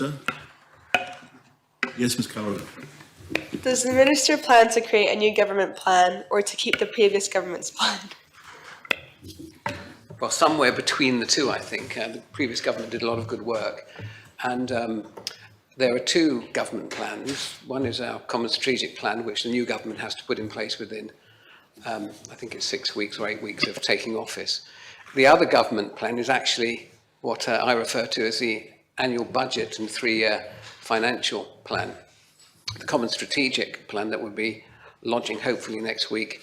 Minister. Yes, Ms. Carroll. Does the Minister plan to create a new government plan or to keep the previous government's plan? Well, somewhere between the two, I think. The previous government did a lot of good work. And there are two government plans. One is our Common Strategic Plan, which the new government has to put in place within, I think it's 6 weeks or 8 weeks of taking office. The other government plan is actually what I refer to as the annual budget and 3-year financial plan. The Common Strategic Plan that we'll be launching hopefully next week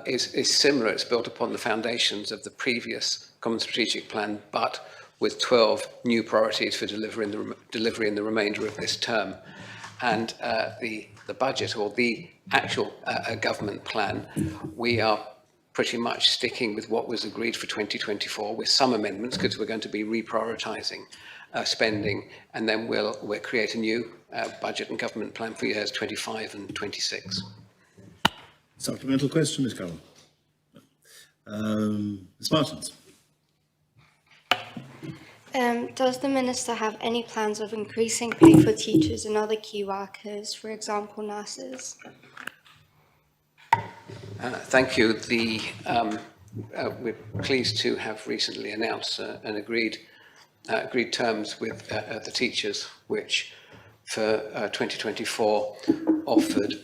is similar. It's built upon the foundations of the previous Common Strategic Plan, but with 12 new priorities for delivery in the remainder of this term. And the budget, or the actual government plan, we are pretty much sticking with what was agreed for 2024 with some amendments, because we're going to be reprioritising spending, and then we'll create a new budget and government plan for years 25 and 26. Supplemental question, Ms. Carroll. Ms. Martins. Does the Minister have any plans of increasing pay for teachers and other key workers, for example, nurses? Thank you. We're pleased to have recently announced and agreed terms with the teachers, which for 2024 offered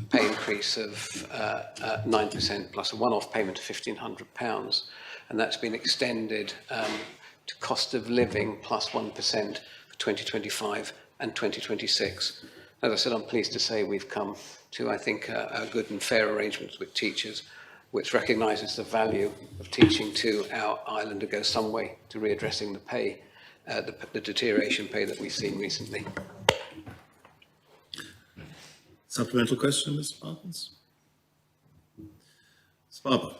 pay increase of 9% plus a one-off payment of £1,500, and that's been extended to cost of living plus 1% for 2025 and 2026. As I said, I'm pleased to say we've come to, I think, a good and fair arrangements with teachers, which recognises the value of teaching to our island and goes some way to readdressing the pay, the deterioration pay that we've seen recently. Supplemental question, Ms. Martins. Ms. Barber.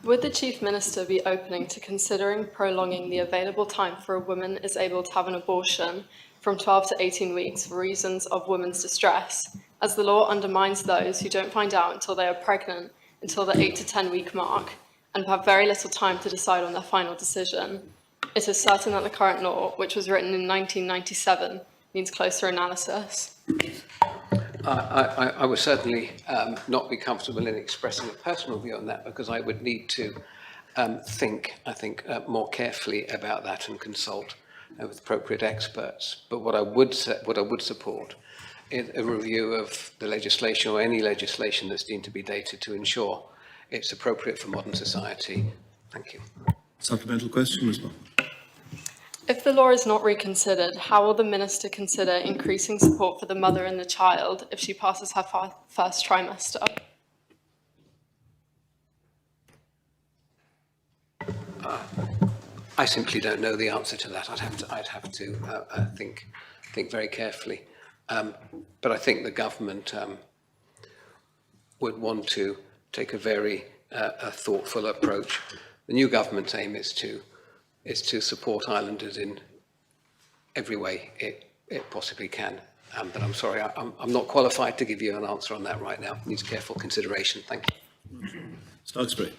Would the Chief Minister be opening to considering prolonging the available time for a woman is able to have an abortion from 12 to 18 weeks for reasons of women's distress, as the law undermines those who don't find out until they are pregnant until the 8 to 10 week mark and have very little time to decide on their final decision? It is certain that the current law, which was written in 1997, needs closer analysis. I would certainly not be comfortable in expressing a personal view on that, because I would need to think more carefully about that and consult with appropriate experts. But what I would support is a review of the legislation, or any legislation that's deemed to be dated, to ensure it's appropriate for modern society. Thank you. Supplemental question, Ms. Barber. If the law is not reconsidered, how will the Minister consider increasing support for the mother and the child if she passes her first trimester? I simply don't know the answer to that. I'd have to think very carefully. But I think the government would want to take a very thoughtful approach. The new government's aim is to support islanders in every way it possibly can. But I'm sorry, I'm not qualified to give you an answer on that right now. It needs careful consideration. Thank you. Stokesbury.